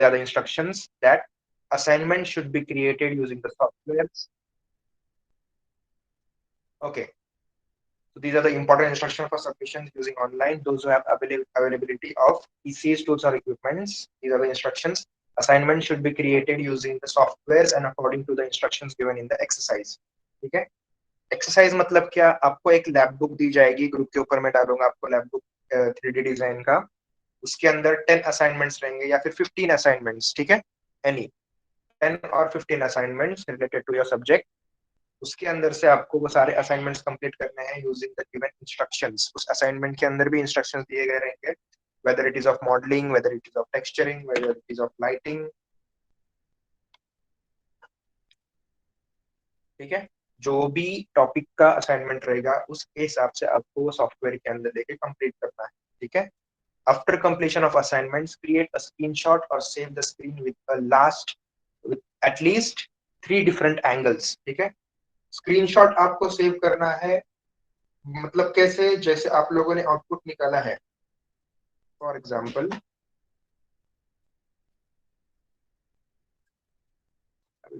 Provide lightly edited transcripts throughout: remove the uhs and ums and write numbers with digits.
They are the instructions that assignment should be created using the software. Okay. So these are the important instructions for submissions using online. Those who have availability of PCs, tools, or equipments. These are the instructions. Assignment should be created using the softwares and according to the instructions given in the exercise. ठीक है? Exercise मतलब क्या? आपको एक lab book दी जाएगी, group के ऊपर मैं डालूंगा आपको लैब बुक 3D डिजाइन का. उसके अंदर 10 असाइनमेंट्स रहेंगे या फिर 15 असाइनमेंट्स. ठीक है? एनी 10 और 15 assignments related to your subject. उसके अंदर से आपको वो सारे असाइनमेंट्स कंप्लीट करने हैं यूजिंग द गिवन इंस्ट्रक्शंस. उस असाइनमेंट के अंदर भी इंस्ट्रक्शंस दिए गए रहेंगे, whether it is of modeling, whether it is of texturing, whether it is of lighting. ठीक है? जो भी टॉपिक का असाइनमेंट रहेगा उसके हिसाब से आपको सॉफ्टवेयर के अंदर लेके कंप्लीट करना है. ठीक है? After completion of assignments, create a screenshot or save the screen with at least 3 different angles. ठीक है? स्क्रीनशॉट आपको सेव करना है, मतलब कैसे? जैसे आप लोगों ने आउटपुट निकाला है. For example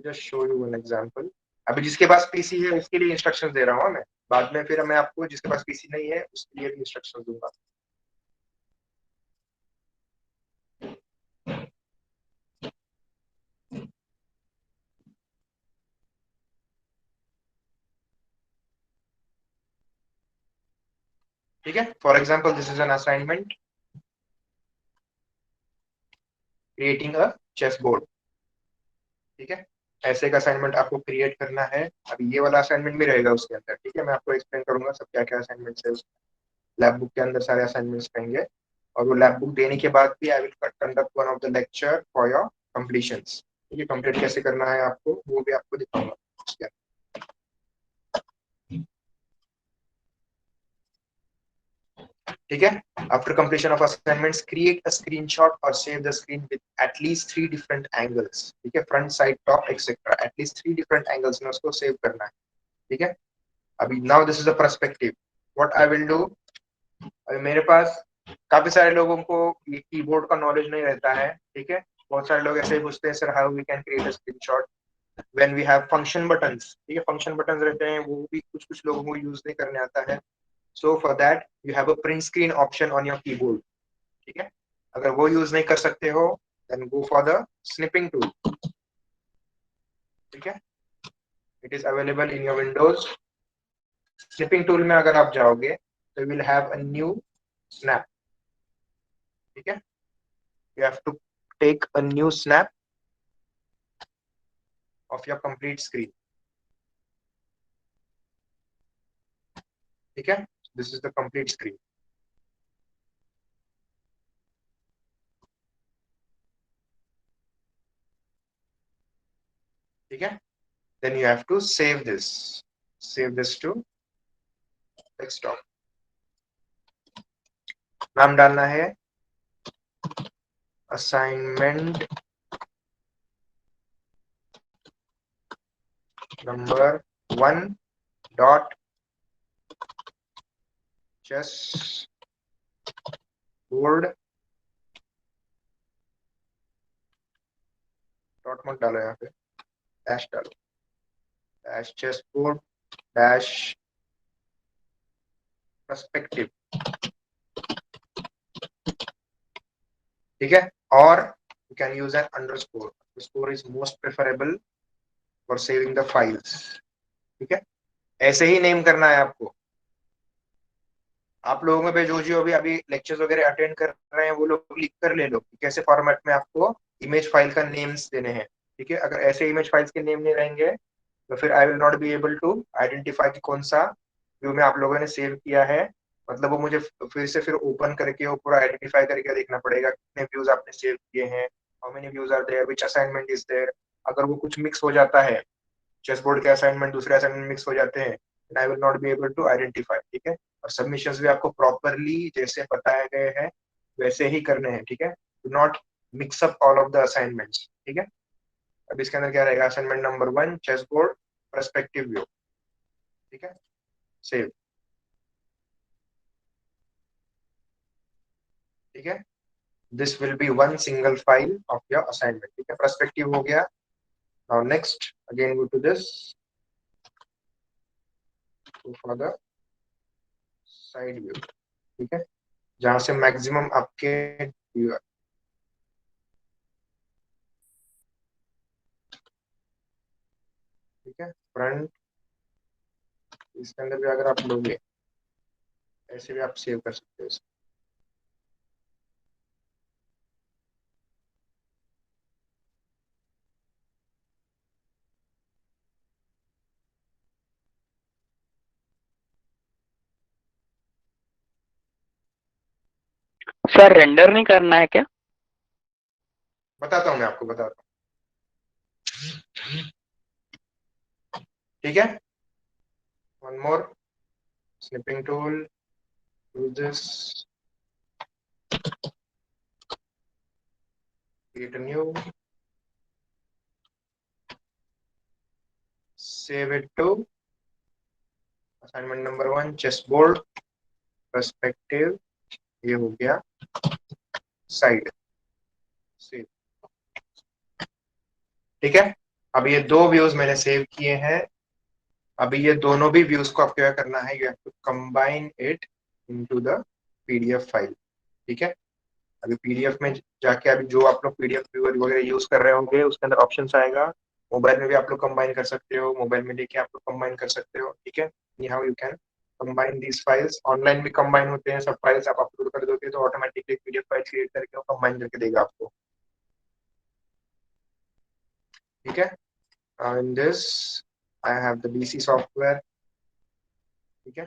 just show you one example. अभी जिसके पास पीसी है उसके लिए इंस्ट्रक्शंस दे रहा हूँ मैं. बाद में फिर मैं आपको जिसके पास पीसी नहीं है उसके लिए भी इंस्ट्रक्शंस दूंगा. ठीक है? For example this is an assignment creating a chess board. ठीक है? ऐसे का असाइनमेंट आपको क्रिएट करना है. अभी ये वाला असाइनमेंट भी रहेगा उसके अंदर. ठीक है? मैं आपको एक्सप्लेन करूंगा सब क्या क्या असाइनमेंट्स है. लैब बुक के अंदर सारे असाइनमेंट्स रहेंगे और वो लैब बुक देने के बाद भी I will conduct one of the lecture for your completions. ठीक है? कंप्लीट कैसे करना है आपको वो भी आपको दिखाऊंगा उसके अंदर. ठीक है? After completion of assignments create a screenshot और save the screen with at least 3 different angles. ठीक है? Front, side, top etcetera. At least 3 different angles में उसको सेव करना है. ठीक है? अभी now this is a perspective. What I will do, अभी मेरे पास काफी सारे लोगों को ये कीबोर्ड का नॉलेज नहीं रहता है. ठीक है? बहुत सारे लोग ऐसे ही पूछते हैं, sir how we can create a screenshot when we have function buttons. ठीक है? फंक्शन बटन्स रहते हैं, वो भी कुछ कुछ लोगों को यूज नहीं करने आता है. So for that you have a print screen option on your keyboard. ठीक है? अगर वो यूज नहीं कर सकते हो then go for the snipping tool. ठीक है? It is available in your Windows. Snipping tool में अगर आप जाओगे तो will have a new snap. ठीक है? you have to take a new snap of your complete screen. ठीक है? This is the complete screen. ठीक है? Then you have to save this. Save this to desktop. नाम डालना है assignment number 1 dot chess board dot मत डालो, यहाँ पे डैश डालो. Dash chess board dash perspective. ठीक है? और you can use an underscore. Underscore is most preferable for saving the files. ठीक है? ऐसे ही नेम करना है आपको. आप लोगों में पे जो जो भी अभी लेक्चर्स वगैरह अटेंड कर रहे हैं वो लोग लिख कर ले लो कि कैसे फॉर्मेट में आपको इमेज फाइल का नेम्स देने हैं. ठीक है? अगर ऐसे इमेज फाइल्स के नेम नहीं रहेंगे तो फिर I will not be able to identify कि कौन सा व्यू में आप लोगों ने सेव किया है. मतलब वो मुझे फिर से फिर ओपन करके वो पूरा आइडेंटिफाई करके देखना पड़ेगा कितने व्यूज आपने सेव किए हैं, how many views are there, which assignment is there. अगर वो कुछ मिक्स हो जाता है, चेस बोर्ड के असाइनमेंट दूसरे असाइनमेंट मिक्स हो जाते हैं, I will not be able to identify. ठीक है? और सबमिशंस भी आपको प्रॉपरली जैसे बताए गए हैं वैसे ही करने हैं. ठीक है? Do not mix up all of the assignments. ठीक है? अब इसके अंदर क्या रहेगा? Assignment number 1 chess board perspective view. ठीक है? सेव. ठीक है? This will be one single file of your assignment. ठीक है, पर्सपेक्टिव हो गया। Now next again go to this for the side view. ठीक है, जहां से मैक्सिमम आपके view है। ठीक है, फ्रंट इसके अंदर भी अगर आप लोगे ऐसे भी आप सेव कर सकते हो इसको। सर रेंडर नहीं करना है क्या? बताता हूँ, मैं आपको बताता हूँ। ठीक है, one more snipping tool, use this, create a new, save it to assignment number 1 chess board perspective. ये हो गया साइड सेव। ठीक है, अब ये दो व्यूज मैंने सेव किए हैं। अभी ये दोनों भी व्यूज को आपको क्या करना है, you have to combine it into the PDF file. ठीक है, अभी पीडीएफ में जाके अभी जो आप लोग पीडीएफ व्यूअर वगैरह यूज कर रहे होंगे उसके अंदर ऑप्शंस आएगा। मोबाइल में भी आप लोग कंबाइन कर सकते हो, मोबाइल में लेके आप लोग कंबाइन कर सकते हो। ठीक है, how you can combine these files. Online भी कंबाइन होते हैं सब फाइल्स, आप अपलोड कर दोगे तो ऑटोमेटिकली पीडीएफ फाइल क्रिएट करके वो कंबाइन करके देगा आपको। ठीक है, in this I have the BC software. ठीक है,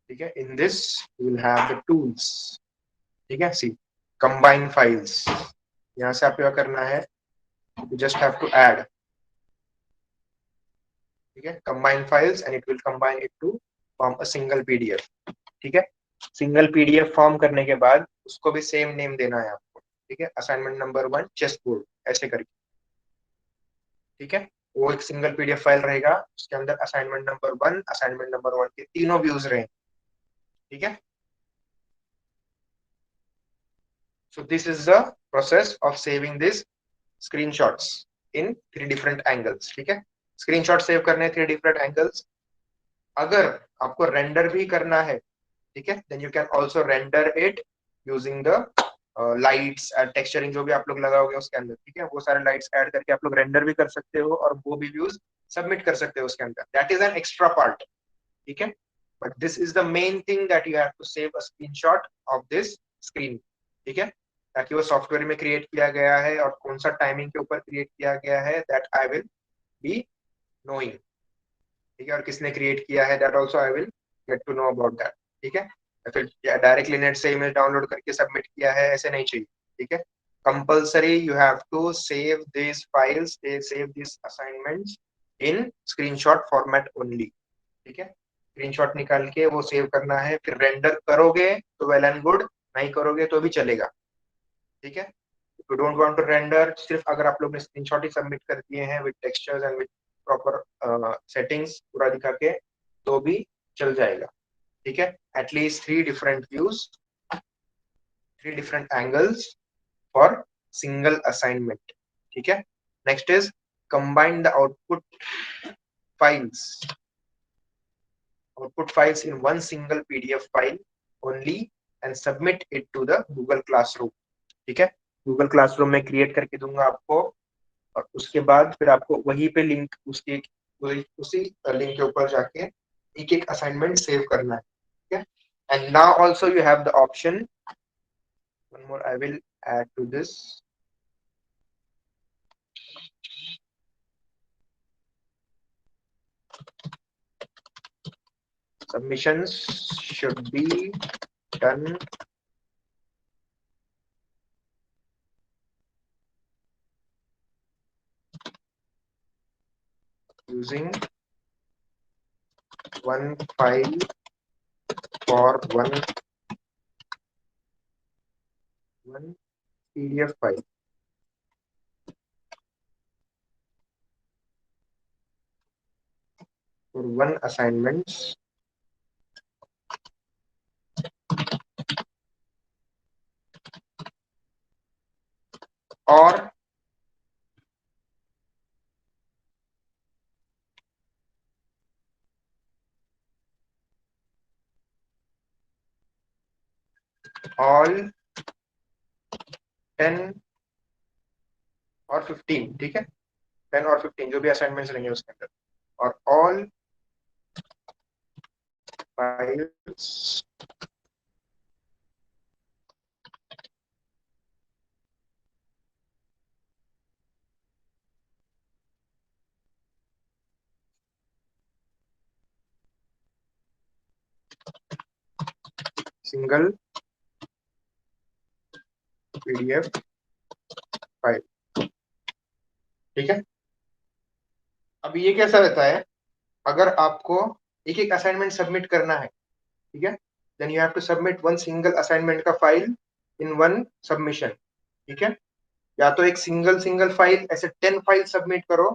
ठीक है, in this you will have the tools. ठीक है, सी कंबाइन फाइल्स, यहाँ से आपको क्या करना है, you just have to add. ठीक है, combine files and it will combine it to form a single PDF. ठीक है, सिंगल पीडीएफ फॉर्म करने के बाद उसको भी सेम नेम देना है आपको। ठीक है, असाइनमेंट नंबर 1 चेस बोर्ड ऐसे करके। ठीक है, वो एक सिंगल पीडीएफ फाइल रहेगा, उसके अंदर असाइनमेंट नंबर 1 असाइनमेंट नंबर 1 के तीनों व्यूज रहेंगे। ठीक है, so this is the process of saving this screenshots in 3 different angles। ठीक है, स्क्रीनशॉट सेव करने 3 different angles। अगर आपको रेंडर भी करना है, ठीक है, then you can also render it using the lights and texturing जो भी आप लोग लगाओगे उसके अंदर। ठीक है, वो सारे लाइट्स ऐड करके आप लोग रेंडर भी कर सकते हो और वो भी व्यूज सबमिट कर सकते हो उसके अंदर। That is an extra part. ठीक है, but this is the main thing that you have to save a screenshot of this screen. ठीक है, ताकि वो सॉफ्टवेयर में क्रिएट किया गया है और कौन सा टाइमिंग के ऊपर क्रिएट किया गया है, that I will be knowing. ठीक है, और किसने क्रिएट किया है, that also I will get to know about that. ठीक है, फिर डायरेक्टली नेट से इमेज डाउनलोड करके सबमिट किया है ऐसे नहीं चाहिए। ठीक है, compulsory you have to save this files, save this assignments in screenshot format only. ठीक है, स्क्रीनशॉट निकाल के वो सेव करना है, फिर रेंडर करोगे तो वेल एंड गुड, नहीं करोगे तो भी चलेगा। ठीक है, you don't want to render, सिर्फ अगर आप लोग ने स्क्रीनशॉट ही सबमिट कर दिए हैं with textures and with proper settings पूरा दिखा के तो भी चल जाएगा। ठीक है, at least 3 different views, 3 different angles for single assignment। ठीक है, next is combine the files output files in one single PDF file only and submit it to the Google Classroom। ठीक है, Google Classroom में क्रिएट करके दूंगा आपको और उसके बाद फिर आपको वहीं पे लिंक उसके उसी लिंक के ऊपर जाके एक एक असाइनमेंट सेव करना है। ठीक है, and now also you have the option, one more I will add to this, submissions should be done using one file for one PDF file। for one assignments or all 10 और 15, ठीक है, 10 और 15 जो भी असाइनमेंट्स रहेंगे उसके अंदर, और all files single PDF file, ठीक है। अब ये कैसा रहता है, अगर आपको एक एक असाइनमेंट सबमिट करना है, ठीक है, then you have to submit one single assignment का फाइल इन वन सबमिशन, ठीक है। या तो एक सिंगल सिंगल फाइल ऐसे 10 फाइल सबमिट करो,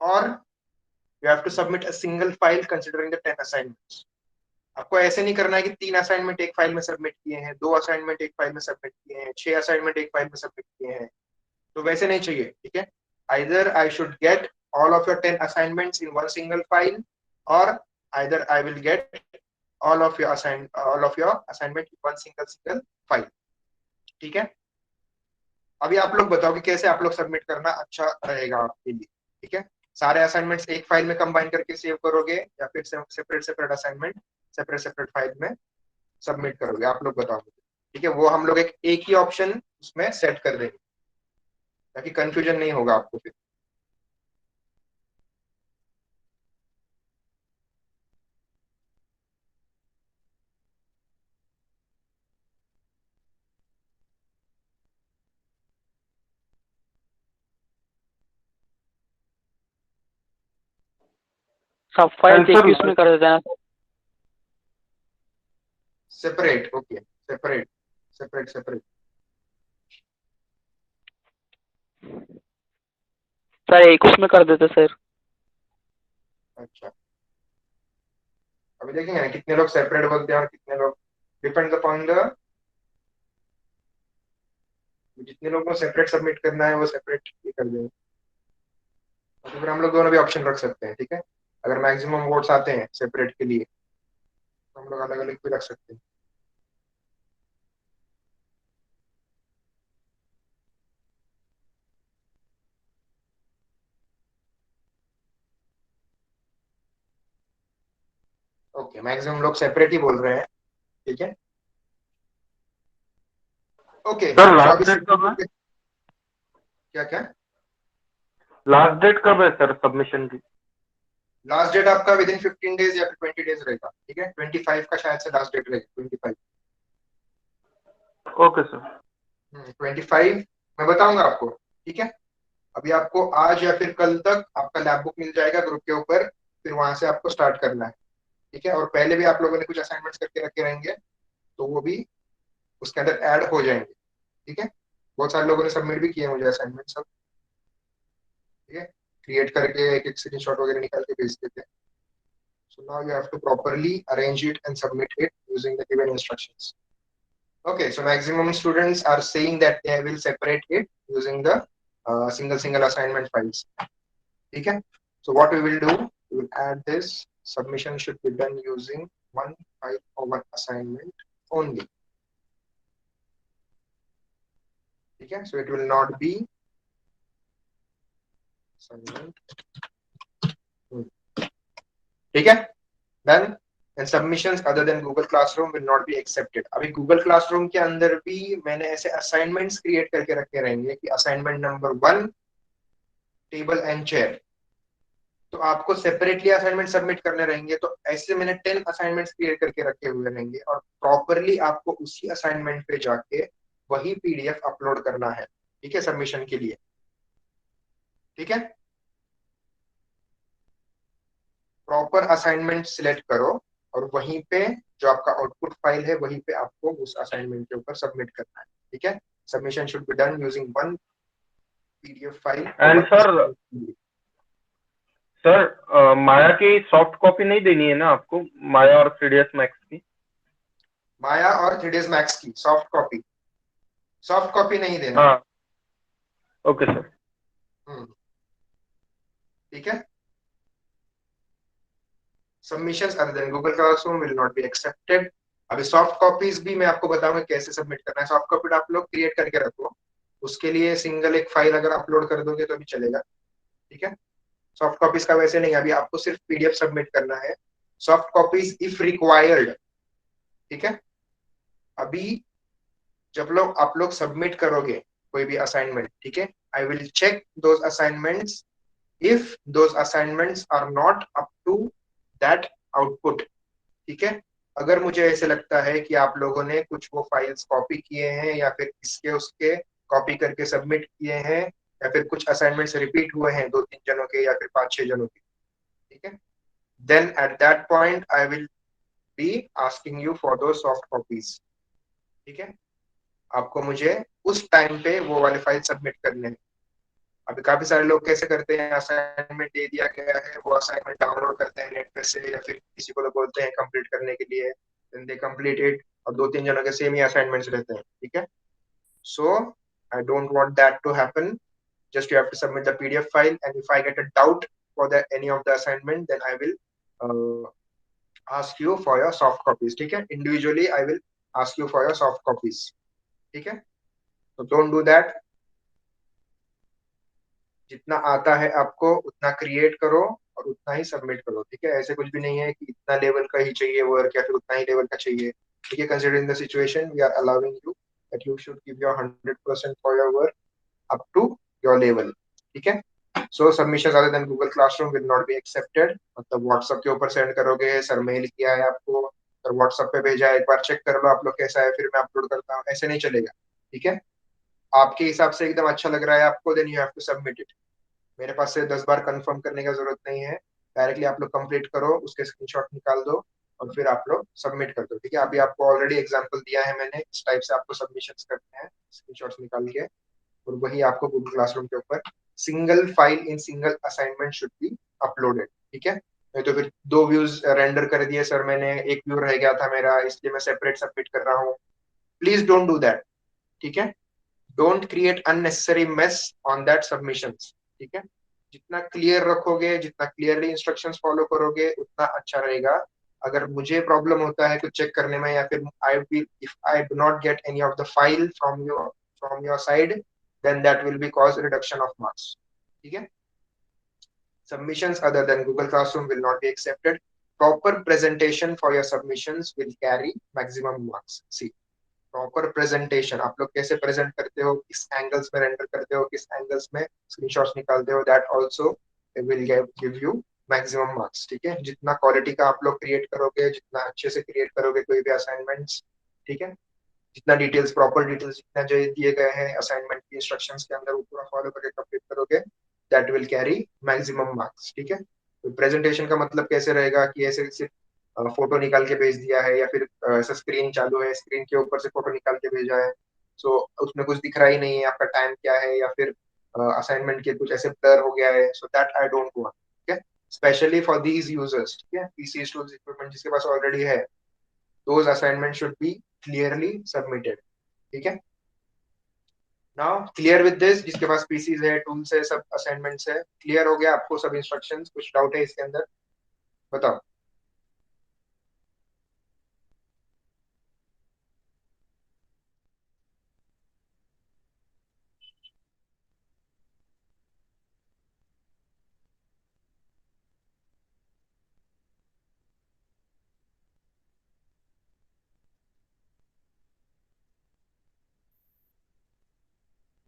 और you have to submit a single file considering the 10 assignments. आपको ऐसे नहीं करना है कि 3 असाइनमेंट एक फाइल में सबमिट किए हैं, 2 असाइनमेंट एक फाइल में सबमिट किए हैं, 6 असाइनमेंट एक फाइल में सबमिट किए हैं, तो वैसे नहीं चाहिए, ठीक है। either I should get all of your 10 assignments in one single file, or either I will get all of your assignment in one single file, ठीक है। अभी आप लोग बताओ कि कैसे आप लोग सबमिट करना अच्छा रहेगा आपके लिए, ठीक है। सारे असाइनमेंट्स एक फाइल में कंबाइन करके सेव करोगे, या फिर separate separate assignment separate separate file में सबमिट करोगे, आप लोग बताओ मुझे, ठीक है। वो हम लोग एक ही ऑप्शन उसमें सेट कर देंगे, ताकि कंफ्यूजन नहीं होगा आपको फिर। सब फाइल एक सर ही उसमें कर देते हैं। Separate, okay, separate separate separate. Sir एक उसमें कर देते सर। अच्छा, अभी देखेंगे ना कितने लोग सेपरेट बोलते हैं और कितने लोग, डिपेंड अपॉन द, जितने लोगों को सेपरेट सबमिट करना है वो सेपरेट ही कर देंगे। तो फिर हम लोग दोनों भी ऑप्शन रख सकते हैं, ठीक है। अगर मैक्सिमम वोट्स आते हैं सेपरेट के लिए, तो हम लोग अलग अलग भी रख सकते हैं। ओके, मैक्सिमम लोग सेपरेट ही बोल रहे हैं, ठीक है। ओके, सर सो लास्ट अभी डेट कब है? क्या क्या, लास्ट डेट कब है सर सबमिशन की? लास्ट डेट आपका विद इन 15 डेज या फिर 20 डेज रहेगा, ठीक है। 25 का शायद से लास्ट डेट रहेगा, 25। Okay sir. 25 मैं बताऊंगा आपको, ठीक है। अभी आपको आज या फिर कल तक आपका लैब बुक मिल जाएगा ग्रुप के ऊपर, फिर वहां से आपको स्टार्ट करना है, ठीक है। और पहले भी आप लोगों ने कुछ असाइनमेंट्स करके रखे रहेंगे, तो वो भी उसके अंदर ऐड हो जाएंगे, ठीक है। बहुत सारे लोगों ने सबमिट भी किए मुझे असाइनमेंट सब, ठीक है, क्रिएट करके एक एक स्क्रीनशॉट वगैरह निकाल के भेजते थे। So now you have to properly arrange it and submit it using the given instructions. Okay, so maximum students are saying that they will separate it using the single assignment files. Okay. So what we will do, we will add this. Submission should be done using one file or one assignment only. Okay. So it will not be assignment. Okay. Then and submissions other than Google Classroom will not be accepted. अभी Google Classroom के अंदर भी मैंने ऐसे assignments create करके रखे रहेंगे कि assignment number 1 table and chair, तो आपको सेपरेटली असाइनमेंट सबमिट करने रहेंगे। तो ऐसे मैंने 10 असाइनमेंट्स क्रिएट करके रखे हुए रहेंगे, और प्रॉपरली आपको उसी असाइनमेंट पे जाके वही पीडीएफ अपलोड करना है, ठीक है, सबमिशन के लिए, ठीक है। प्रॉपर असाइनमेंट सिलेक्ट करो, और वहीं पे जो आपका आउटपुट फाइल है वहीं पे आपको उस असाइनमेंट के ऊपर सबमिट करना है, ठीक है। Submission should be done using one PDF file और and one sir assignment. Sir Maya की सॉफ्ट कॉपी नहीं देनी है ना आपको, माया और 3ds मैक्स की? माया और 3ds मैक्स की सॉफ्ट कॉपी नहीं देना। हाँ, ओके सर। हम्म, ठीक है। Submissions other than Google Classroom will not be accepted. अभी सॉफ्ट कॉपीज भी मैं आपको बताऊंगा कैसे सबमिट करना है। सॉफ्ट कॉपी आप लोग क्रिएट करके रखो, उसके लिए सिंगल एक फाइल अगर अपलोड कर दोगे तो भी चलेगा, ठीक है। सॉफ्ट कॉपीज का वैसे नहीं, अभी आपको सिर्फ पीडीएफ सबमिट करना है। सॉफ्ट कॉपीज इफ रिक्वायर्ड, ठीक है। अभी जब लोग आप लोग सबमिट करोगे कोई भी असाइनमेंट, ठीक है, I will check those assignments if those assignments are not up to that output, ठीक है। अगर मुझे ऐसे लगता है कि आप लोगों ने कुछ वो फाइल्स कॉपी किए हैं या फिर इसके उसके कॉपी करके सबमिट किए हैं, या फिर कुछ असाइनमेंट्स रिपीट हुए हैं 2-3 जनों के या फिर 5-6 जनों के, ठीक है, then at that point I will be asking you for दो सॉफ्ट कॉपीज, ठीक है। आपको मुझे उस टाइम पे वो वाले फाइल सबमिट करने हैं। अभी काफी सारे लोग कैसे करते हैं, असाइनमेंट दे दिया गया है, वो असाइनमेंट डाउनलोड करते हैं नेट पे से, या फिर किसी को लोग बोलते हैं कंप्लीट करने के लिए, देन दे कंप्लीट इट, और 2-3 जनों के सेम ही असाइनमेंट्स रहते हैं, ठीक है। So I don't want that to happen. just you have to submit the PDF file, and if I get a doubt for the any of the assignment, then I will ask you for your soft copies, ठीक है। individually I will ask you for your soft copies, ठीक है। so don't do that। जितना आता है आपको उतना create करो और उतना ही सबमिट करो, ठीक है। ऐसे कुछ भी नहीं है कि इतना लेवल का ही चाहिए वर्क या फिर उतना ही लेवल का चाहिए, ठीक है। Considering the situation we are allowing you that you should give your 100% for your work up to your level, ठीक है। So submission other than Google Classroom will not be accepted, मतलब व्हाट्सएप के ऊपर send करोगे, sir mail किया है आपको, sir WhatsApp पे भेजा है, एक बार चेक कर लो आप लोग कैसा है, फिर मैं अपलोड करता हूँ, ऐसे नहीं चलेगा, ठीक है। आपके हिसाब से एकदम अच्छा लग रहा है आपको, then you have to submit it. मेरे पास से 10 बार कंफर्म करने का जरूरत नहीं है, डायरेक्टली आप लोग कंप्लीट करो, उसके स्क्रीनशॉट निकाल दो और फिर आप लोग सबमिट कर दो, ठीक है। अभी आपको ऑलरेडी एग्जांपल दिया है मैंने, इस टाइप से आपको सबमिशंस करते हैं स्क्रीनशॉट्स निकाल के, और वही आपको गूगल क्लासरूम के ऊपर single file in single assignment should be uploaded, ठीक है। नहीं तो फिर 2 व्यूज रेंडर कर दिए सर मैंने, एक व्यू रह गया था मेरा, इसलिए मैं सेपरेट सबमिट कर रहा हूँ। प्लीज डोंट डू दैट, ठीक है। Don't create unnecessary mess on that submissions, ठीक है। जितना क्लियर रखोगे, जितना क्लियरली इंस्ट्रक्शंस फॉलो करोगे, उतना अच्छा रहेगा। अगर मुझे प्रॉब्लम होता है कुछ चेक करने में, या फिर I will if I do not get any of the file from your side, then that will be cause reduction of marks, ठीक है। Submissions other than Google Classroom will not be accepted. Proper presentation for your submissions will carry maximum marks. See, proper presentation आप लोग कैसे present करते हो, किस angles में render करते हो, किस एंगल्स में स्क्रीनशॉट्स निकालते हो, that also will give you maximum marks, ठीक है। जितना क्वालिटी का आप लोग क्रिएट करोगे, जितना अच्छे से क्रिएट करोगे कोई भी असाइनमेंट्स, ठीक है, जितना डिटेल्स, प्रॉपर डिटेल्स जितना जो दिए गए हैं असाइनमेंट की इंस्ट्रक्शंस के अंदर, वो पूरा फॉलो करके कंप्लीट करोगे, that will carry maximum marks, ठीक है। तो प्रेजेंटेशन का मतलब कैसे रहेगा कि ऐसे सिर्फ फोटो निकाल के भेज दिया है, या फिर ऐसा स्क्रीन चालू है, स्क्रीन के ऊपर से फोटो निकाल के भेजा है, सो उसमें कुछ दिख रहा ही नहीं है आपका टाइम क्या है, या फिर असाइनमेंट के कुछ ऐसे ब्लर हो गया है, so that I don't want, ठीक है। स्पेशली फॉर दीज यूजर्स, ठीक है, पीसी टूल्स इक्विपमेंट जिसके पास ऑलरेडी है, those assignment should be clearly submitted, ठीक है। नाउ क्लियर विद दिस, जिसके पास पीसीज है, टूल्स है, सब असाइनमेंट्स है, क्लियर हो गया आपको सब इंस्ट्रक्शंस, कुछ डाउट है इसके अंदर, बताओ।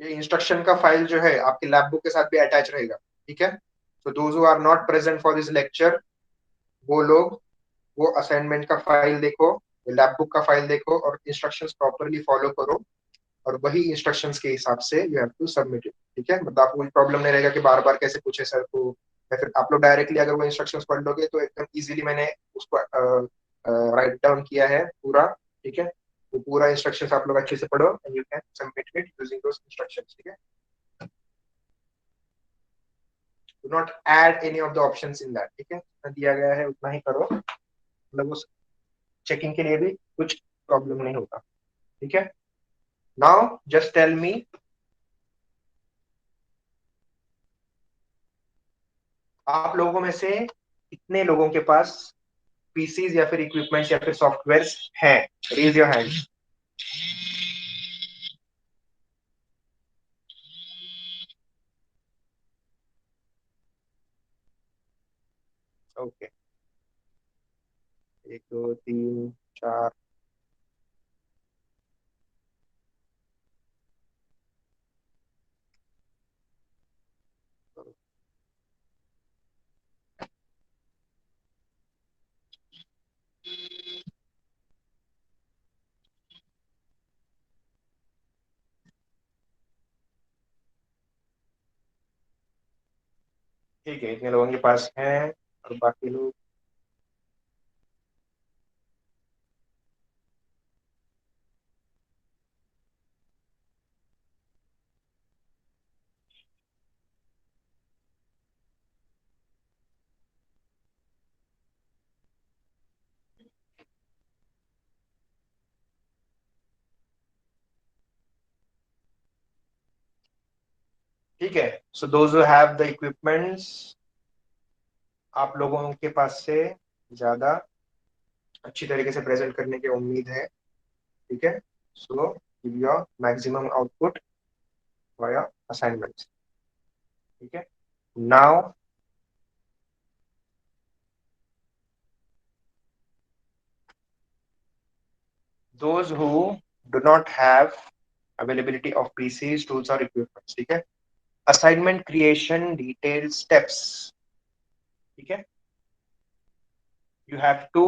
ये इंस्ट्रक्शन का फाइल जो है आपके लैब बुक के साथ भी अटैच रहेगा, ठीक है। So those who are not present for this lecture, वो लोग वो असाइनमेंट का फाइल देखो, लैब बुक का फाइल देखो, और इंस्ट्रक्शंस प्रॉपरली फॉलो करो, और वही इंस्ट्रक्शंस के हिसाब से you have to submit it, ठीक है। मतलब आपको कोई प्रॉब्लम नहीं रहेगा कि बार बार कैसे पूछे सर को, या फिर आप लोग डायरेक्टली अगर वो इंस्ट्रक्शंस पढ़ लोगे तो एकदम इजीली मैंने उसको राइट डाउन किया है पूरा, ठीक है। वो पूरा इंस्ट्रक्शंस आप लोग अच्छे से पढ़ो and you can submit it using those instructions, ठीक है। Do not add any of the options in that, ठीक है, जितना दिया गया है उतना ही करो, मतलब उस चेकिंग के लिए भी कुछ प्रॉब्लम नहीं होगा, ठीक है। नाउ जस्ट टेल मी, आप लोगों में से कितने लोगों के पास पीसीज या फिर इक्विपमेंट्स या फिर सॉफ्टवेयर हैं? Raise your hand. ओके, 1 2 3 4, ठीक है, इतने लोगों के पास है, और बाकी लोग? ठीक है, so those who have the equipments, आप लोगों के पास से ज्यादा अच्छी तरीके से प्रेजेंट करने की उम्मीद है, ठीक है। So give your maximum output via assignments, ठीक है। Now those who do not have availability of PCs, tools or equipment, ठीक है। Assignment creation detailed steps, ठीक है। You have to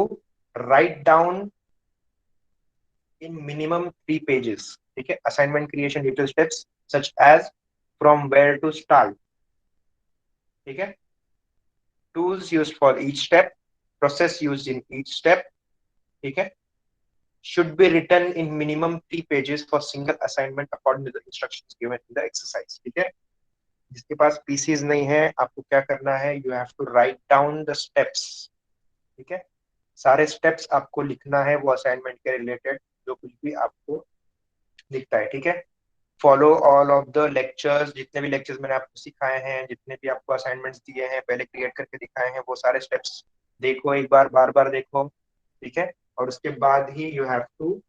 write down in minimum 3 pages, ठीक है। Assignment creation detailed steps such as from where to start, ठीक है। Tools used for each step, process used in each step, ठीक है। Should be written in minimum 3 pages for single assignment according to the instructions given in the exercise, ठीक है। जिसके पास PCs नहीं है, आपको क्या करना है, you have to write down the steps, ठीक है। सारे स्टेप्स आपको लिखना है वो असाइनमेंट के रिलेटेड, जो कुछ भी आपको दिखता है, ठीक है। Follow all of the lectures, जितने भी लेक्चर्स मैंने आपको सिखाए हैं, जितने भी आपको असाइनमेंट्स दिए हैं, पहले क्रिएट करके दिखाए हैं, वो सारे स्टेप्स देखो, एक बार बार बार देखो, ठीक है। और उसके बाद ही you have to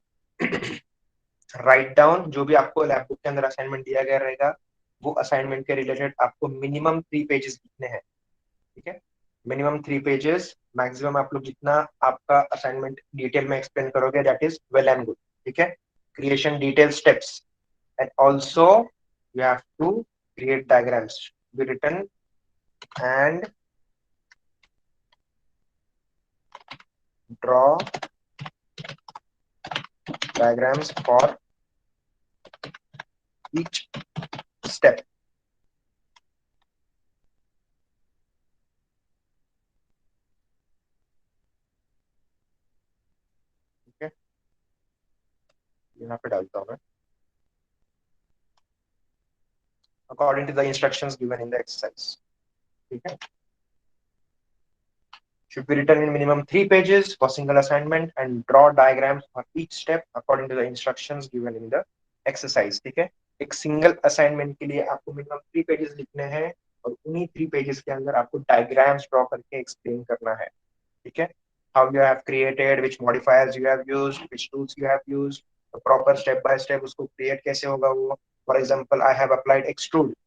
write down जो भी आपको लैपटॉप के अंदर असाइनमेंट दिया गया रहेगा, वो असाइनमेंट के रिलेटेड आपको मिनिमम 3 पेजेस लिखने हैं, ठीक है। मिनिमम 3 पेजेस, मैक्सिमम आप लोग जितना आपका असाइनमेंट डिटेल में एक्सप्लेन करोगे, that is well and good, ठीक है। Creation detail steps, and also you have to create diagrams, be written and draw diagrams for each step, ठीक है। यहाँ पे डालता हूँ मैं, according to the instructions given in the exercise, ठीक है। Should be written in minimum 3 pages for single assignment and draw diagrams for each step according to the instructions given in the exercise, ठीक है। एक single assignment के लिए आपको minimum 3 pages लिखने हैं, और उन्हीं 3 पेजेस के अंदर आपको डायग्राम्स ड्रॉ करके एक्सप्लेन करना है, ठीक है। How you have created, which modifiers you have used, which tools you have used, the proper step by step उसको create कैसे होगा वो। For example, I have applied extrude,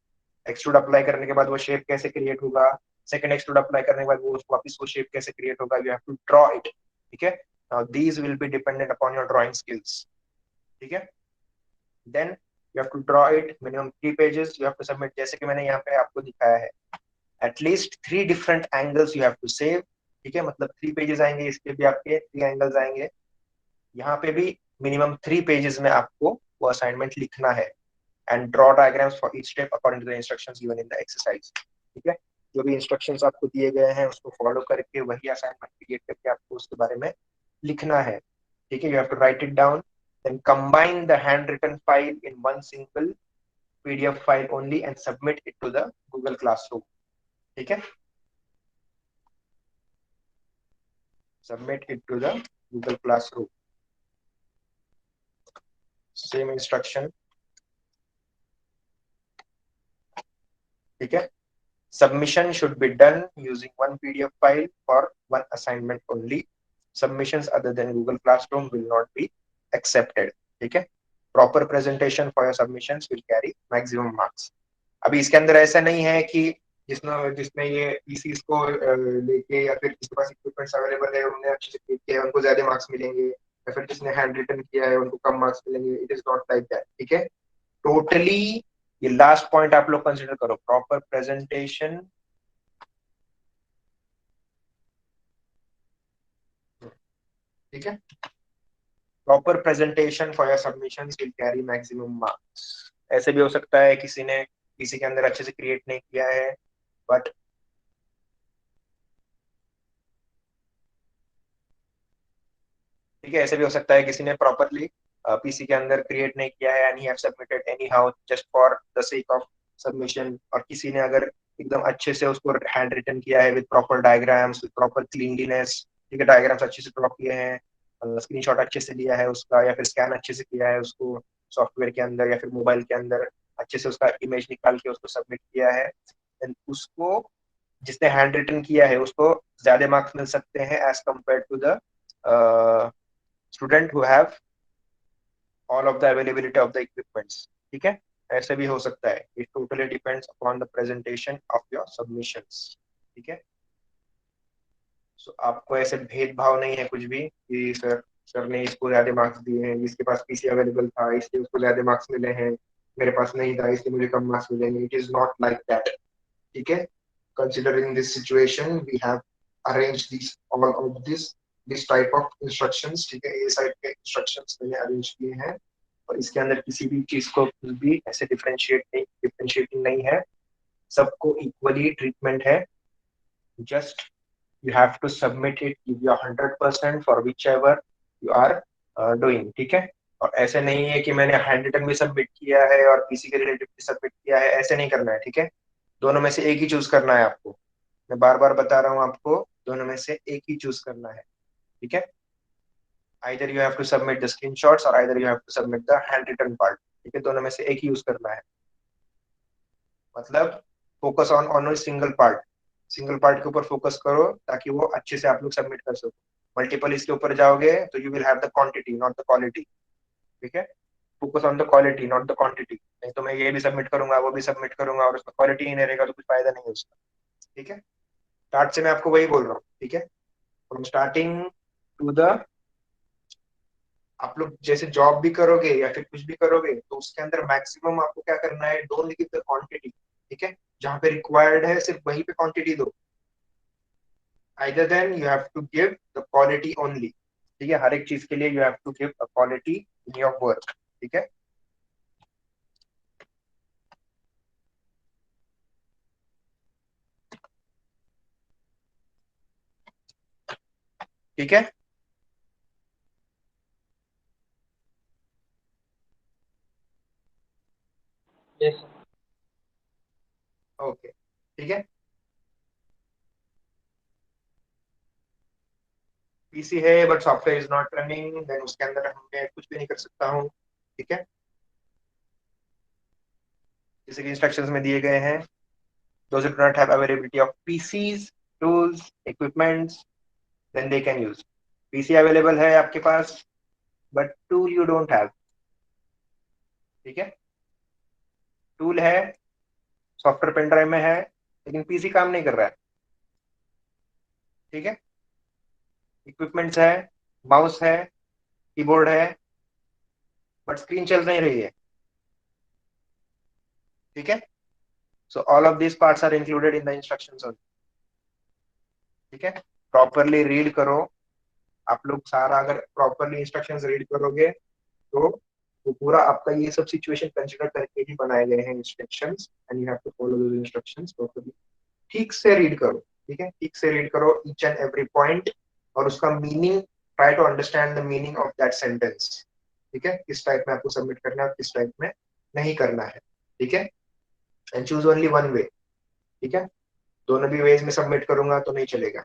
extrude apply करने के बाद वो शेप कैसे क्रिएट होगा, सेकंड एक्सट्रूड अप्लाई करने के बाद वो वापस वो शेप कैसे क्रिएट होगा, you have to draw it, ठीक है। Now these will be dependent upon your drawing skills, ठीक है। Then you have to draw it minimum 3 pages, you have to submit, जैसे कि मैंने यहाँ पे आपको दिखाया है, at least 3 different angles you have to save, ठीक है। मतलब 3 पेजेस आएंगे, इसके भी आपके 3 एंगल्स आएंगे, यहाँ पे भी मिनिमम 3 पेजेस में आपको वो असाइनमेंट लिखना है, and draw diagrams for each step according to the instructions given in the exercise, ठीक है। जो भी इंस्ट्रक्शंस आपको दिए गए हैं उसको फॉलो करके वही असाइनमेंट क्रिएट करके आपको उसके बारे में लिखना है, ठीक है। You have to write it down, then combine the handwritten file in one single PDF file only and submit it to the Google Classroom, ठीक है, submit it to the Google Classroom, same instruction. ठीक है, submission should be done using one PDF file for one assignment only. Submissions other than Google Classroom will not be accepted. ठीक है, proper presentation for your submissions will carry maximum marks. अभी इसके अंदर ऐसा नहीं है कि जिसने जिसने ये पीसीस को लेके या फिर जिसके पास इक्विपमेंट्स अवेलेबल है उन्होंने अच्छे से क्लिक किया है उनको ज्यादा मार्क्स मिलेंगे, या फिर जिसने हैंड रिटन किया है उनको कम मार्क्स मिलेंगे। It is not like that. ठीक है, टोटली ये लास्ट पॉइंट आप लोग कंसिडर करो, प्रॉपर प्रेजेंटेशन। ठीक है, proper presentation for your submissions will carry maximum marks. ऐसे भी हो सकता है किसी ने किसी के अंदर अच्छे से क्रिएट नहीं किया है, बट ठीक है, ऐसे भी हो सकता है किसी ने प्रॉपरली पीसी के अंदर क्रिएट नहीं किया है and he have submitted any how just for the sake of submission, और किसी ने अगर एकदम अच्छे से उसको हैंड रिटन किया है with proper diagrams, with proper cleanliness. ठीक है, डायग्राम्स अच्छे से ड्रॉ किए हैं, स्क्रीनशॉट अच्छे से लिया है उसका, या फिर स्कैन अच्छे से किया है उसको सॉफ्टवेयर के अंदर या फिर मोबाइल के अंदर, अच्छे से उसका इमेज निकाल के उसको सबमिट किया है, देन उसको, जिसने हैंड रिटन किया है उसको ज्यादा मार्क्स मिल सकते हैं as compare to the student who have all of the availability of the equipments. ठीक है, ऐसे भी हो सकता है। It totally depends upon the presentation of your submissions. ठीक है, सो आपको ऐसे भेदभाव नहीं है कुछ भी कि सर ने इसको ज्यादा मार्क्स दिए हैं, इसके पास पीसी अवेलेबल था इसलिए उसको ज्यादा मार्क्स मिले हैं, मेरे पास नहीं था इसलिए मुझे कम मार्क्स मिलेंगे। It is not like that. ठीक है, considering this situation we have arranged these all of this type of instructions। ठीक है, ए साइड के इंस्ट्रक्शंस मैंने अरेंज किए हैं, और इसके अंदर किसी भी चीज को भी ऐसे डिफरेंशिएटिंग नहीं है, सबको इक्वली ट्रीटमेंट है। Just you have to submit it, give your 100% for whichever you are doing। ठीक है, और ऐसे नहीं है कि मैंने हैंड रिटन भी सबमिट किया है और पीसी के रिलेटिव भी सबमिट किया है, ऐसे नहीं करना है। ठीक है, दोनों में से एक ही चूज करना है आपको। मैं बार बार बता रहा हूँ आपको, दोनों में से एक ही चूज करना है। ठीक है, either you have to submit the screenshots or either you have to submit the handwritten part। ठीक है, दोनों में से एक ही यूज करना है। मतलब focus on on single part, single part के ऊपर फोकस करो ताकि वो अच्छे से आप लोग सबमिट कर सको। मल्टीपल इसके ऊपर जाओगे तो you will have the quantity not the quality. ठीक है, focus on the quality not the quantity. नहीं तो मैं ये भी सबमिट करूंगा वो भी सबमिट करूंगा और उसमें क्वालिटी ही नहीं रहेगा तो कुछ फायदा नहीं है उसका। ठीक है, स्टार्ट से मैं आपको वही बोल रहा हूँ। ठीक है, फ्रॉम स्टार्टिंग टू द, आप लोग जैसे जॉब भी करोगे या फिर कुछ भी करोगे तो उसके अंदर मैक्सिमम आपको क्या करना है, डोंट गिव द क्वांटिटी। ठीक है, जहां पे रिक्वायर्ड है सिर्फ वहीं पे क्वांटिटी दो, either then you have to give the quality only। ठीक है, हर एक चीज के लिए you have to give a quality in your work। ठीक है, ठीक है, यस सर। ओके। ठीक है, पीसी है but software is not running, then उसके अंदर मैं कुछ भी नहीं कर सकता हूँ। ठीक है, जैसे कि इंस्ट्रक्शंस में दिए गए हैं, those who do not have availability of PCs, tools, equipments, then they can use। PC available है आपके पास but tool you don't have. ठीक है, टूल है, सॉफ्टवेयर पेन ड्राइव में है, लेकिन पीसी काम नहीं कर रहा है। ठीक है, इक्विपमेंट्स है, माउस है, कीबोर्ड है, बट स्क्रीन चल नहीं रही है। ठीक है, so all of this parts are included in the instructions only. ठीक है, प्रॉपरली रीड करो। आप लोग सारा अगर प्रॉपरली इंस्ट्रक्शंस रीड करोगे तो वो पूरा आपका ये सब सिचुएशन कंसीडर करके ही बनाए गए हैं instructions, and you have to follow those instructions properly. ठीक से रीड करो। ठीक है, ठीक से रीड करो ईच एंड एवरी पॉइंट, और उसका meaning, try to understand the meaning of that sentence. ठीक है, किस टाइप में आपको सबमिट करना है और किस टाइप में नहीं करना है। ठीक है, and choose only one way. ठीक है, दोनों भी वेज में सबमिट करूंगा तो नहीं चलेगा,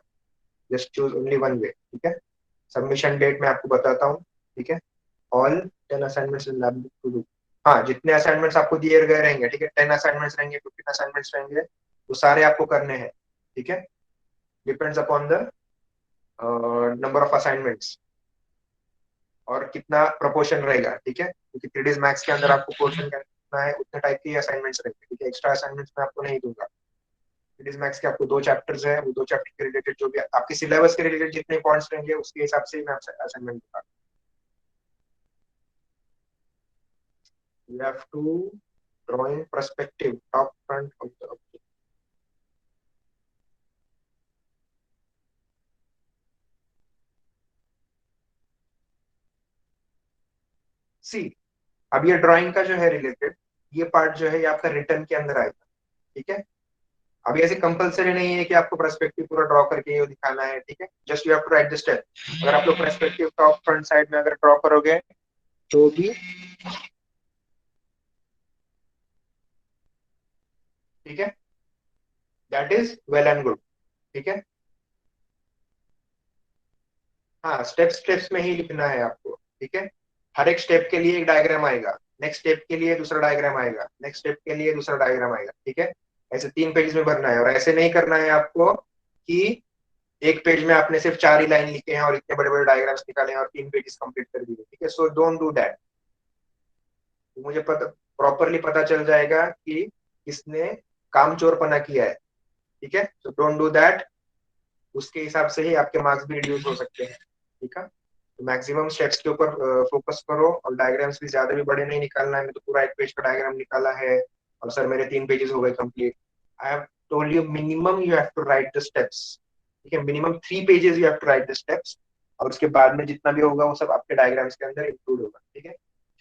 just choose only one way, ठीक है। सबमिशन डेट मैं आपको बताता हूँ, ठीक है। All 10 assignments in lab book to do. हाँ, जितने असाइनमेंट्स आपको दिए गए रहेंगे, ठीक है, 10 असाइनमेंट्स रहेंगे, 15 असाइनमेंट्स रहेंगे, वो सारे आपको करने हैं, ठीक है। Depends upon the number of assignments और कितना प्रोपोर्शन रहेगा, ठीक है, क्योंकि 3 डेज मैथ्स के अंदर आपको पोर्शन करना है, उतने टाइप के असाइनमेंट्स रहेंगे, ठीक है। एक्स्ट्रा असाइनमेंट्स मैं आपको नहीं दूंगा। 3 डेज मैथ्स के आपको 2 चैप्टर्स है, वो 2 चैप्टर के रिलेटेड जो भी आपके सिलेबस के रिलेटेड जितने पॉइंट्स रहेंगे उसके हिसाब से मैं आपसे असाइनमेंट दूंगा। You have to draw in perspective, top front of the object. सी, अब ये ड्राइंग का जो है रिलेटेड, ये पार्ट जो है ये आपका रिटर्न के अंदर आएगा, ठीक है। अभी ऐसे कंपलसरी नहीं है कि आपको पर्सपेक्टिव पूरा ड्रॉ करके ये दिखाना है, ठीक है। Just you have to write the step. अगर आप लोग पर्सपेक्टिव टॉप फ्रंट साइड में अगर ड्रॉ करोगे तो भी ठीक है, that is well and good, ठीक है। हाँ, स्टेप्स स्टेप्स में ही लिखना है आपको, ठीक है। हर एक स्टेप के लिए एक डायग्राम आएगा, नेक्स्ट स्टेप के लिए दूसरा डायग्राम आएगा, नेक्स्ट स्टेप के लिए दूसरा डायग्राम आएगा, ठीक है। ऐसे 3 पेज में भरना है, और ऐसे नहीं करना है आपको कि एक पेज में आपने सिर्फ 4 ही लाइन लिखे हैं और इतने बड़े बड़े डायग्राम्स निकाले हैं और 3 पेजेस कंप्लीट कर दिए, ठीक है। So don't do that. मुझे पता प्रॉपरली पता चल जाएगा कि किसने काम चोरपना किया है, ठीक है। So don't do that. उसके हिसाब से ही आपके मार्क्स भी रिड्यूस हो सकते हैं, ठीक है। तो मैक्सिमम स्टेप्स के ऊपर फोकस करो, और डायग्राम्स भी ज्यादा भी बड़े नहीं निकालना है। मैं तो पूरा एक पेज का डायग्राम निकाला है और सर मेरे 3 पेजेस हो गए complete. I have told you minimum you have to write the steps, ठीक है। Minimum 3 pages you have to write the steps, और उसके बाद में जितना भी होगा वो सब आपके डायग्राम्स के अंदर इंक्लूड होगा, ठीक है।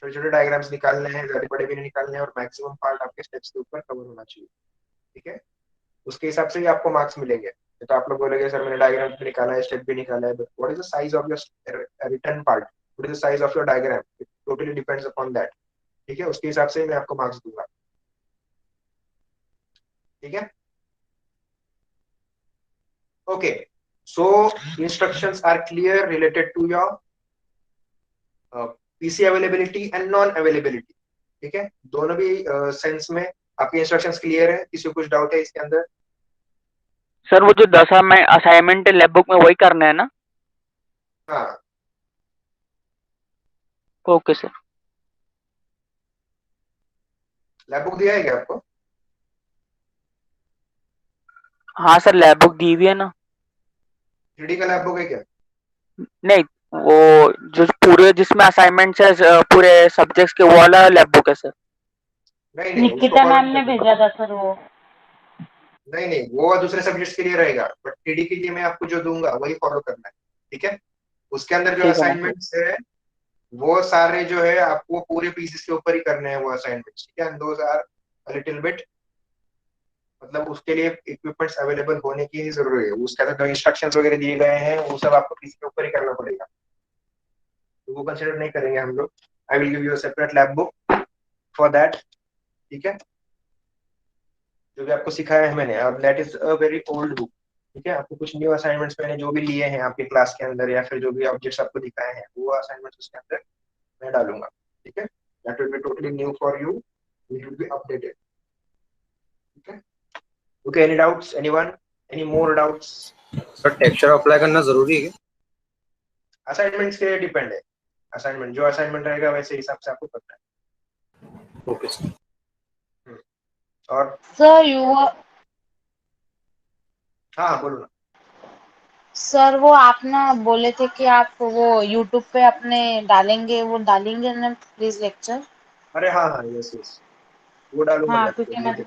छोटे छोटे डायग्राम्स निकालने हैं, ज्यादा बड़े भी नहीं निकालने हैं, और मैक्सिमम पार्ट आपके स्टेप्स के ऊपर कवर होना चाहिए, ठीक है। उसके हिसाब से ही आपको मार्क्स मिलेंगे। तो आप लोग बोलेंगे सर मैंने डायग्राम भी निकाला है, स्टेप भी निकाला है, but what is the size of your return part, what is the size of your diagram, it totally depends upon that, ठीक है। उसके हिसाब से मैं आपको मार्क्स दूंगा, ठीक है। Okay, so instructions are clear related to your PC availability and non availability, ठीक है। दोनों भी सेंस में आपके इंस्ट्रक्शंस क्लियर है? किसी को कुछ डाउट है इसके अंदर? सर वो जो 10 असाइनमेंट लैब बुक में वही करना है ना? हाँ, ओके सर। लैब बुक दिया है क्या आपको? हाँ सर, लैब बुक दी हुई है ना। 3D का लैब बुक है क्या? नहीं, वो जो पूरे जिसमें असाइनमेंट्स है पूरे सब्जेक्ट्स के, वो वाला लैब बुक है सर। नहीं नहीं, उसको निकिता कॉल मैम ने भेजा था सर वो। नहीं नहीं, वो दूसरे सब्जेक्ट्स के लिए रहेगा, बट 3D के लिए मैं आपको जो दूंगा वही फॉलो करना है, ठीक है। उसके अंदर जो ठीक है ना सर। असाइनमेंट्स है वो सारे जो है आपको पूरे पीसेस के ऊपर ही करने हैं वो असाइनमेंट्स, ठीक है। Those are a little bit, मतलब उसके लिए इक्विपमेंट्स अवेलेबल होने की ही जरूरी है। उसके अंदर जो इंस्ट्रक्शंस वगैरह दिए गए हैं वो सब आपको पीसी के ऊपर ही करना पड़ेगा, तो वो कंसिडर नहीं करेंगे हम लोग। आई will give you a separate lab book for that, ठीक है। जो भी आपको सिखाया है मैंने, अब that is a very old book, ठीक है। आपको कुछ न्यू असाइनमेंट्स मैंने जो भी लिए हैं आपके क्लास के अंदर, या फिर जो भी ऑब्जेक्ट्स आपको दिखाए हैं वो असाइनमेंट्स उसके अंदर मैं डालूंगा, ठीक है। That will be totally new for you, it will be updated, ठीक है। Okay, any doubts anyone, any more doubts? Sir texture apply करना जरूरी है क्या? असाइनमेंट्स के लिए डिपेंड है, असाइनमेंट जो असाइनमेंट रहेगा वैसे हिसाब से आपको करना है। Okay sir. और सर यू हाँ, बोलो ना। सर वो आप ना बोले थे कि आप वो यूट्यूब पे अपने डालेंगे, वो डालेंगे ना प्लीज लेक्चर? अरे हाँ हाँ, यस यस, वो डालूंगा हाँ, मैं आपको, क्योंकि नहीं मतलब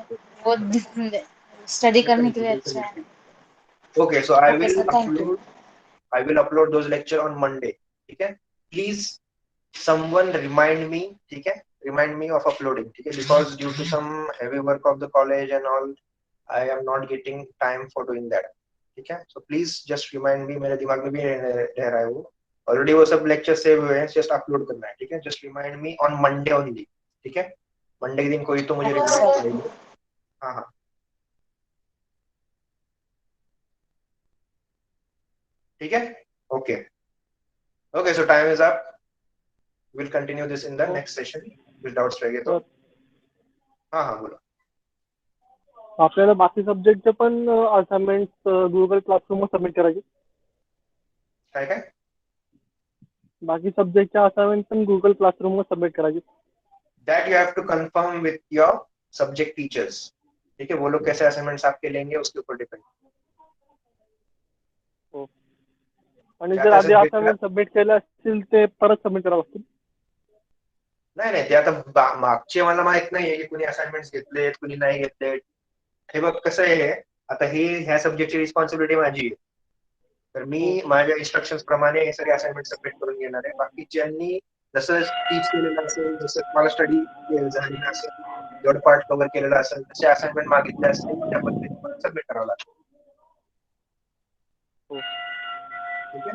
दिक्कत। वो स्टडी बिल्कुल करने के बिल्कुल लिए बिल्कुल अच्छा है। बिल्कुल। Okay, so I okay will sir, thank you. Upload, I will upload those lecture on Monday, ठीक है। Please someone remind me, ठीक है, remind me of uploading, ठीक है, because due to some heavy work of the college and all, I am not getting time for doing that, ठीक है। So please just remind me, मेरे दिमाग में भी रह रहा है वो, ऑलरेडी वो सब लेक्चर सेव हुए हैं, जस्ट अपलोड करना है, ठीक है। Just remind me on Monday only, ठीक है। मंडे के दिन कोई तो मुझे ओके रिमाइंड सर। करेगी। हाँ हाँ, ठीक है, okay okay, so time is up, will continue this in the next session, कुछ डाउट्स रहेंगे तो हाँ हाँ बोलो. आपल्याला बाकी सब्जेक्टचे पण असाइनमेंट गुगल क्लासरूमवर सबमिट करायचे. काय काय बाकी सब्जेक्टचे असाइनमेंट पण गुगल क्लासरूमवर सबमिट करायचे. that you have to confirm with your subject teachers. ठीक है, वो लोग कैसे असाइनमेंट्स आपके लेंगे उसके ऊपर डिपेंड. हो. आणि त्या जर त्या आधी subject ला असाइनमेंट सबमिट केले असतील ते परत सबमिट करावं लागतील. नाही नाही, ते आता मागचे मला माहित नाहीये की कुणी असाइनमेंट्स घेतलेत कुणी नाही घेतलेत. हे बघ कसं आहे, आता ही ह्या सब्जेक्टची रिस्पॉन्सिबिलिटी माझी आहे, तर मी माझ्या इन्स्ट्रक्शन्स प्रमाणे हे सगळे असाइनमेंट सबमिट करून घेणार आहे. बाकी ज्यांनी जसं टीच केलेलं असेल, जसं तुम्हाला स्टडी झालेलं असेल, जेवढं पार्ट कव्हर केलेलं असेल, तसे असाइनमेंट मागितले असतील त्या पद्धतीने सबमिट करावं लागेल. ठीक है,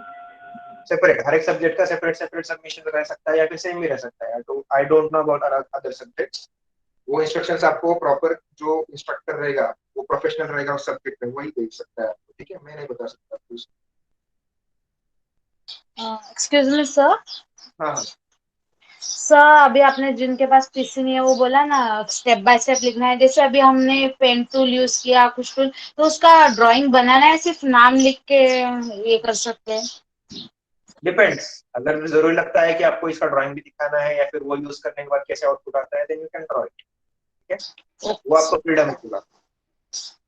सेपरेट, हर एक सब्जेक्ट का सेपरेट सेपरेट सबमिशन रह सकता है या फिर सेम भी रह सकता है. तो I don't know about other subjects. वो इंस्ट्रक्शंस आपको प्रॉपर जो इंस्ट्रक्टर रहेगा वो प्रोफेशनल रहेगा उस सब्जेक्ट में, वही देख सकता है आपको. ठीक है, मैं नहीं बता सकता आपको. Excuse me sir. हाँ हाँ, सर अभी आपने जिनके पास पीसी नहीं है वो बोला ना स्टेप बाय स्टेप लिखना है, जैसे अभी हमने पेन टूल यूज किया कुछ टूल, तो उसका ड्राइंग बनाना है सिर्फ नाम लिख के ये कर सकते हैं. डिपेंड्स. अगर जरूरी लगता है कि आपको इसका ड्राइंग भी दिखाना है या फिर वो यूज करने के बाद कैसे आउटपुट आता है, then you can draw it. ठीक है, वो आपको फ्रीडम है पूरा.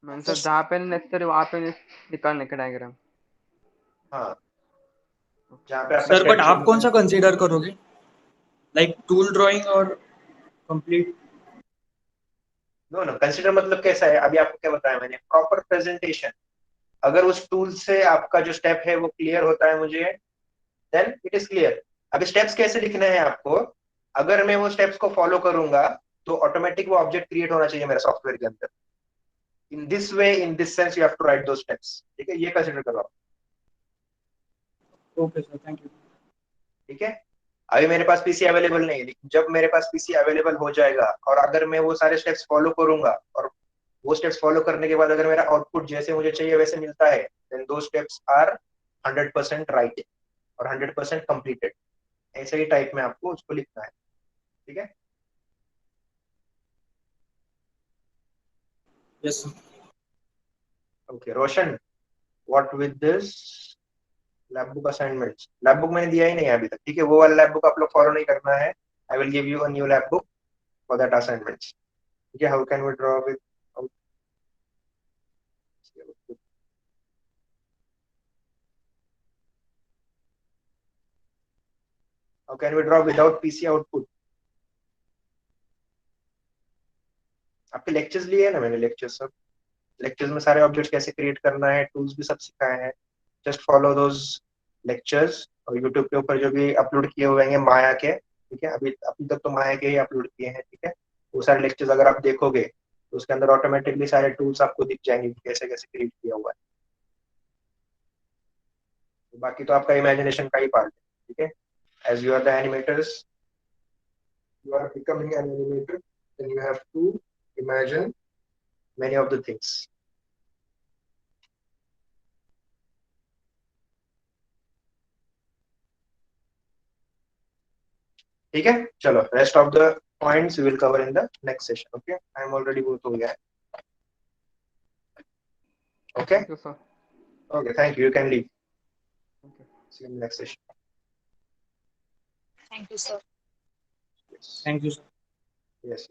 सर जहाँ पे नेसेसरी वहाँ पे निकालने का डायग्राम. हाँ, जहाँ पे आपका सर बट स्टेप आप कौन सा कंसीडर करोगे, लाइक टूल ड्राइंग और कंप्लीट? नो नो, कंसीडर मतलब कैसा है, अभी आपको क्या बताया मैंने, प्रॉपर प्रेजेंटेशन. अगर उस टूल से आपका जो स्टेप है वो क्लियर होता है मुझे, देन इट इज क्लियर. अभी स्टेप्स कैसे लिखने हैं आपको, अगर मैं वो स्टेप्स को फॉलो करूंगा तो ऑटोमेटिक वो ऑब्जेक्ट क्रिएट होना चाहिए मेरे सॉफ्टवेयर के अंदर. In this way, in this sense you have to write दो स्टेप्स. ठीक है, ये कंसीडर करो आप. Okay sir, thank you. ठीक है, अभी मेरे पास पीसी अवेलेबल नहीं है, लेकिन जब मेरे पास पीसी अवेलेबल हो जाएगा और अगर मैं वो सारे स्टेप्स फॉलो करूंगा और वो स्टेप्स फॉलो करने के बाद अगर मेरा आउटपुट जैसे मुझे चाहिए वैसे मिलता है, देन दो स्टेप्स आर 100% राइट और 100% कंप्लीटेड. ऐसे ही टाइप में आपको उसको लिखना है. ठीक है, yes sir. Okay Roshan, what with this lab book assignments. Lab book मैंने दिया ही नहीं है अभी तक. ठीक है, वो वाला लैब बुक आप लोग फॉलो नहीं करना है. I will give you a new lab book for that assignments. ठीक है, how can we draw with how can we draw without PC output. आपके लेक्चर्स लिए है ना मैंने, लेक्चर्स सब, लेक्चर्स में सारे ऑब्जेक्ट्स कैसे क्रिएट करना है, टूल्स भी सब सिखाए हैं. Just follow those lectures. और यूट्यूब के ऊपर जो भी अपलोड किए हुए हैं माया के, ठीक है, अभी तक तो माया के ही अपलोड किए हैं. ठीक है, वो सारे लेक्चर्स अगर आप देखोगे तो उसके अंदर ऑटोमेटिकली सारे टूल्स आपको दिख जाएंगे कि कैसे कैसे क्रिएट किया हुआ है. तो बाकी तो आपका इमेजिनेशन का ही पार्ट है. ठीक है, as you are the animators, you are becoming an animator, then you have to imagine many of the things. ठीक है, चलो rest of the points we will cover in the next session. Okay, I am already बहुत हो गया है. Okay Thank you, sir. Okay, thank you, you can leave. Okay. See you in next session. Thank you sir. Yes. Thank you sir. Yes.